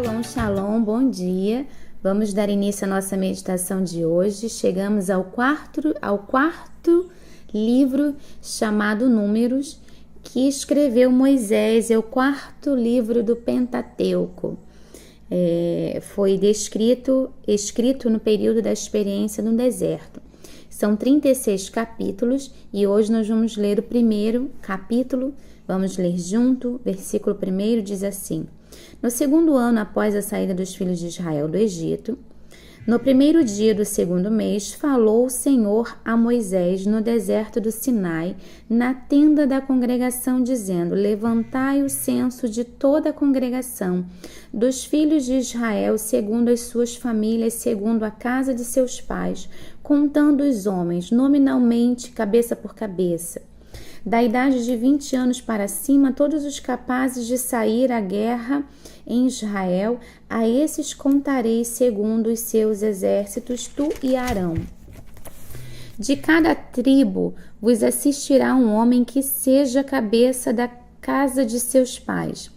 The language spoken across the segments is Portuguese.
Shalom, shalom, bom dia. Vamos dar início à nossa meditação de hoje. Chegamos ao quarto livro chamado Números, que escreveu Moisés, é o quarto livro do Pentateuco. Foi escrito no período da experiência no deserto. São 36 capítulos e hoje nós vamos ler o primeiro capítulo. Vamos ler junto. Versículo 1 diz assim: No segundo ano após a saída dos filhos de Israel do Egito, no primeiro dia do segundo mês, falou o Senhor a Moisés no deserto do Sinai, na tenda da congregação, dizendo: Levantai o censo de toda a congregação, dos filhos de Israel, segundo as suas famílias, segundo a casa de seus pais, contando os homens, nominalmente, cabeça por cabeça. Da idade de 20 anos para cima, todos os capazes de sair à guerra em Israel, a esses contarei segundo os seus exércitos, tu e Arão. De cada tribo vos assistirá um homem que seja cabeça da casa de seus pais.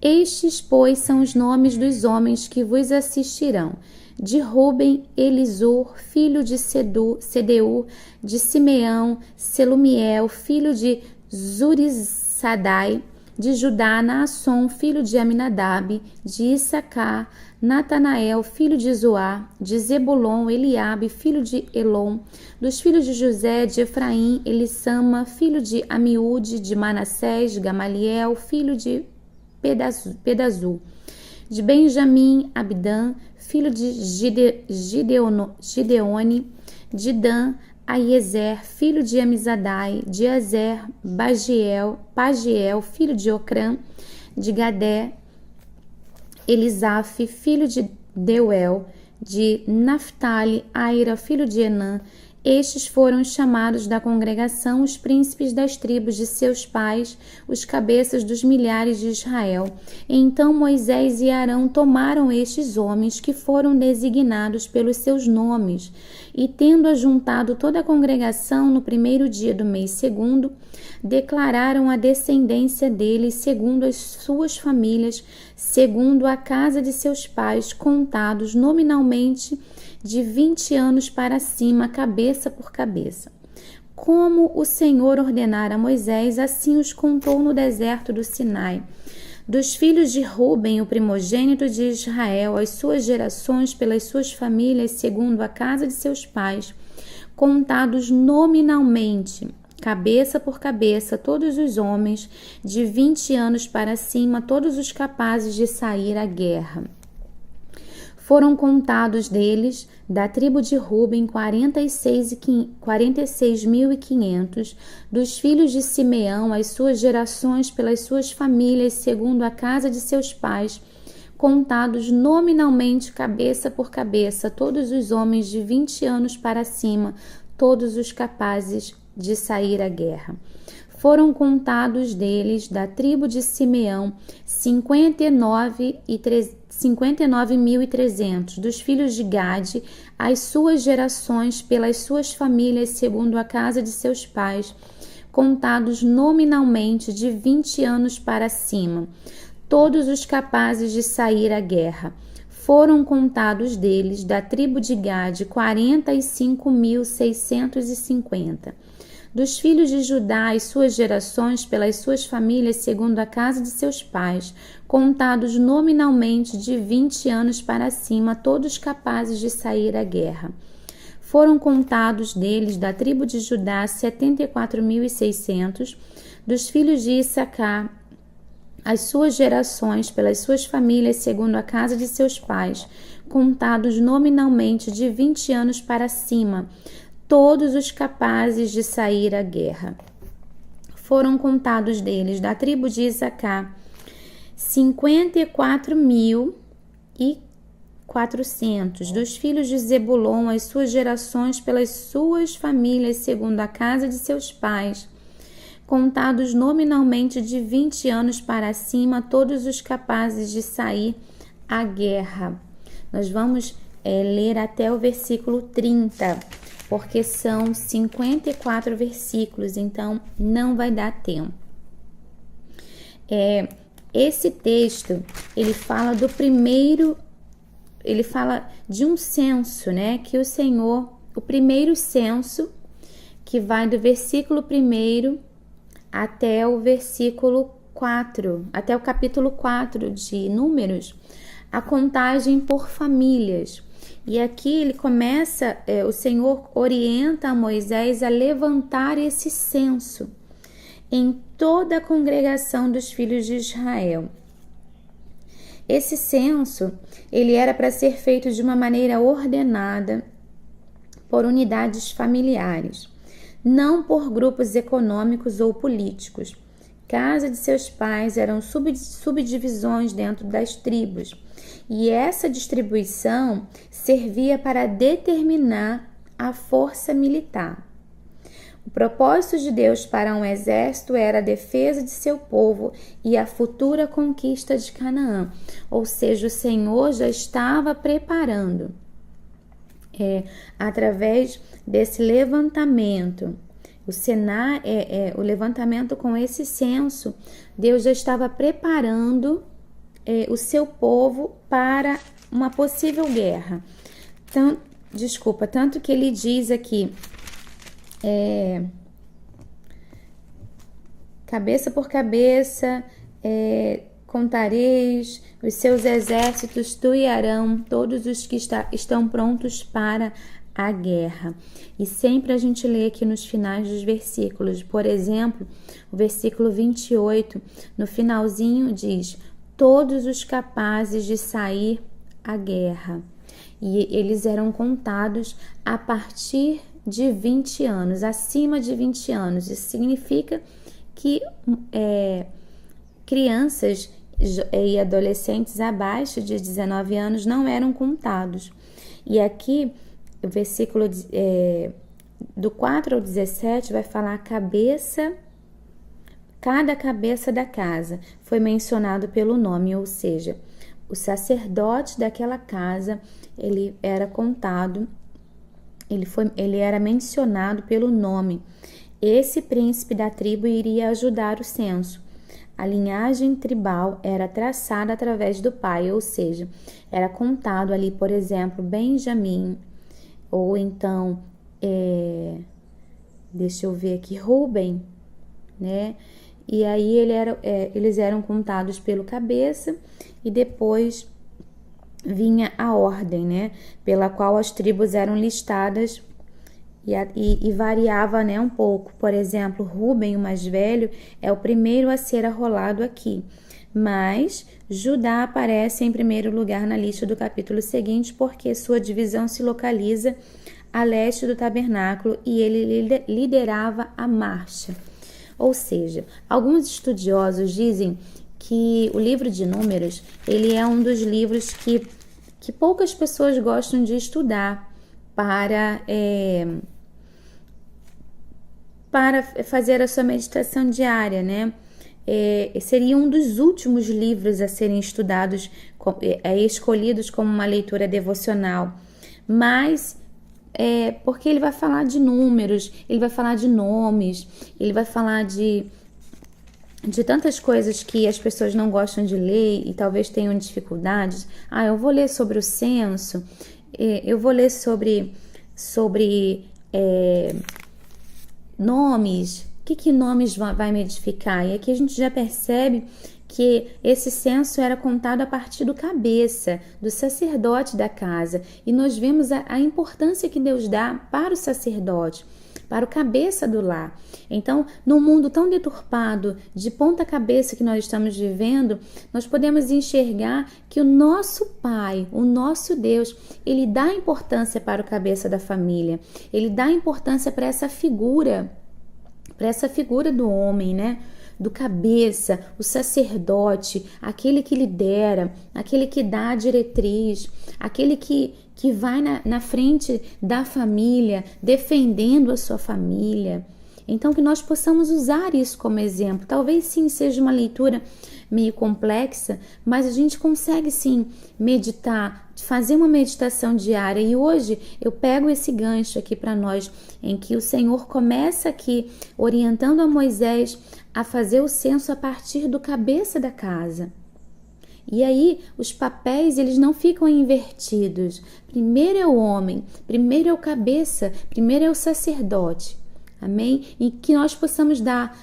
Estes, pois, são os nomes dos homens que vos assistirão: de Ruben, Elisur, filho de Sedeur, de Simeão, Selumiel, filho de Zurissadai, de Judá, Naasson, filho de Aminadab, de Issacar, Natanael, filho de Zoar, de Zebulon, Eliabe, filho de Elon, dos filhos de José, de Efraim, Elissama, filho de Amiúde, de Manassés, Gamaliel, filho de Pedazul, de Benjamim, Abdã, filho de Gideone, de Dan, Aiezer, filho de Amizadai, de Azer, Pagiel, filho de Ocrã, de Gadé, Elisaf, filho de Deuel, de Naphtali, Aira, filho de Enã. Estes foram chamados da congregação os príncipes das tribos de seus pais, os cabeças dos milhares de Israel. Então Moisés e Arão tomaram estes homens que foram designados pelos seus nomes, e tendo ajuntado toda a congregação no primeiro dia do mês segundo, declararam a descendência deles segundo as suas famílias, segundo a casa de seus pais, contados nominalmente de 20 anos para cima, cabeça por cabeça. Como o Senhor ordenara a Moisés, assim os contou no deserto do Sinai. Dos filhos de Ruben, o primogênito de Israel, as suas gerações pelas suas famílias, segundo a casa de seus pais, contados nominalmente, cabeça por cabeça, todos os homens de 20 anos para cima, todos os capazes de sair à guerra. Foram contados deles, da tribo de Ruben, 46.500, dos filhos de Simeão, as suas gerações pelas suas famílias, segundo a casa de seus pais, contados nominalmente, cabeça por cabeça, todos os homens de 20 anos para cima, todos os capazes de sair à guerra. Foram contados deles, da tribo de Simeão, 59.300, dos filhos de Gade, as suas gerações pelas suas famílias, segundo a casa de seus pais, contados nominalmente de 20 anos para cima, todos os capazes de sair à guerra. Foram contados deles, da tribo de Gade, 45.650. Dos filhos de Judá, as suas gerações pelas suas famílias, segundo a casa de seus pais, contados nominalmente de 20 anos para cima, todos capazes de sair à guerra. Foram contados deles, da tribo de Judá, 74.600, dos filhos de Issacar, as suas gerações pelas suas famílias, segundo a casa de seus pais, contados nominalmente de 20 anos para cima, todos os capazes de sair à guerra. Foram contados deles, da tribo de Issacar, 54.400, dos filhos de Zebulon, as suas gerações pelas suas famílias, segundo a casa de seus pais, contados nominalmente de 20 anos para cima, todos os capazes de sair à guerra. Nós vamos ler até o versículo 30. Porque são 54 versículos, então não vai dar tempo. Esse texto, ele fala de um censo, né? Que o primeiro censo, que vai do versículo 1 até o versículo 4, até o capítulo 4 de Números, a contagem por famílias. E aqui ele começa, o Senhor orienta a Moisés a levantar esse censo em toda a congregação dos filhos de Israel. Esse censo, ele era para ser feito de uma maneira ordenada por unidades familiares, não por grupos econômicos ou políticos. Casa de seus pais eram subdivisões dentro das tribos, e essa distribuição servia para determinar a força militar. O propósito de Deus para um exército era a defesa de seu povo e a futura conquista de Canaã. Ou seja, o Senhor já estava preparando, através desse levantamento, o levantamento com esse censo, Deus já estava preparando o seu povo para uma possível guerra. Tanto que ele diz aqui, cabeça por cabeça, contareis os seus exércitos, tu e Arão, todos os que estão prontos para a guerra. E sempre a gente lê aqui nos finais dos versículos, por exemplo, o versículo 28, no finalzinho diz: todos os capazes de sair à guerra. E eles eram contados a partir de 20 anos, acima de 20 anos. Isso significa que crianças e adolescentes abaixo de 19 anos não eram contados. E aqui, o versículo do 4 ao 17 vai falar cada cabeça da casa foi mencionado pelo nome, ou seja, o sacerdote daquela casa, ele era contado, ele era mencionado pelo nome. Esse príncipe da tribo iria ajudar o censo. A linhagem tribal era traçada através do pai, ou seja, era contado ali, por exemplo, Benjamim, ou então, deixa eu ver aqui, Rúben, né? E aí eles eram contados pelo cabeça e depois vinha a ordem, né? Pela qual as tribos eram listadas e variava, né, um pouco. Por exemplo, Rúben, o mais velho, é o primeiro a ser arrolado aqui. Mas Judá aparece em primeiro lugar na lista do capítulo seguinte, porque sua divisão se localiza a leste do tabernáculo e ele liderava a marcha. Ou seja, alguns estudiosos dizem que o livro de Números, ele é um dos livros que poucas pessoas gostam de estudar para fazer a sua meditação diária, né? Seria um dos últimos livros a serem estudados, escolhidos como uma leitura devocional, mas porque ele vai falar de números, ele vai falar de nomes, ele vai falar de tantas coisas que as pessoas não gostam de ler e talvez tenham dificuldades. Eu vou ler sobre o censo, eu vou ler sobre nomes. Que nomes vai me edificar? E aqui a gente já percebe que esse censo era contado a partir do cabeça, do sacerdote da casa. E nós vemos a importância que Deus dá para o sacerdote, para o cabeça do lar. Então, num mundo tão deturpado, de ponta cabeça que nós estamos vivendo, nós podemos enxergar que o nosso Pai, o nosso Deus, ele dá importância para o cabeça da família. Ele dá importância para essa figura do homem, né? Do cabeça, o sacerdote, aquele que lidera, aquele que dá a diretriz, aquele que vai na frente da família, defendendo a sua família. Então, que nós possamos usar isso como exemplo. Talvez sim seja uma leitura meio complexa, mas a gente consegue sim meditar, fazer uma meditação diária. E hoje eu pego esse gancho aqui para nós, em que o Senhor começa aqui orientando a Moisés a fazer o censo a partir do cabeça da casa. E aí os papéis eles não ficam invertidos. Primeiro é o homem, primeiro é o cabeça, primeiro é o sacerdote. Amém? E que nós possamos dar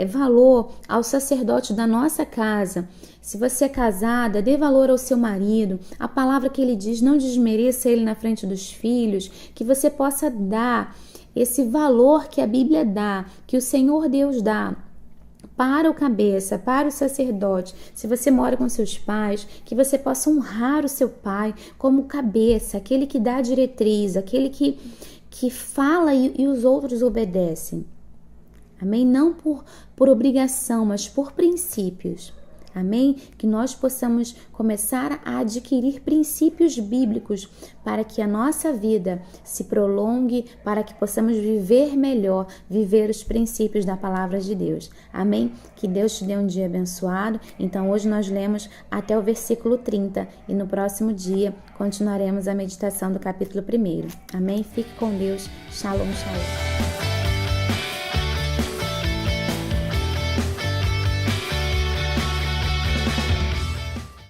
valor ao sacerdote da nossa casa. Se você é casada, dê valor ao seu marido. A palavra que ele diz, não desmereça ele na frente dos filhos. Que você possa dar esse valor que a Bíblia dá, que o Senhor Deus dá para o cabeça, para o sacerdote. Se você mora com seus pais, que você possa honrar o seu pai como cabeça, aquele que dá a diretriz, aquele que fala e os outros obedecem. Amém? Não por obrigação, mas por princípios. Amém? Que nós possamos começar a adquirir princípios bíblicos para que a nossa vida se prolongue, para que possamos viver melhor, viver os princípios da palavra de Deus. Amém? Que Deus te dê um dia abençoado. Então hoje nós lemos até o versículo 30 e no próximo dia continuaremos a meditação do capítulo 1. Amém? Fique com Deus. Shalom, shalom.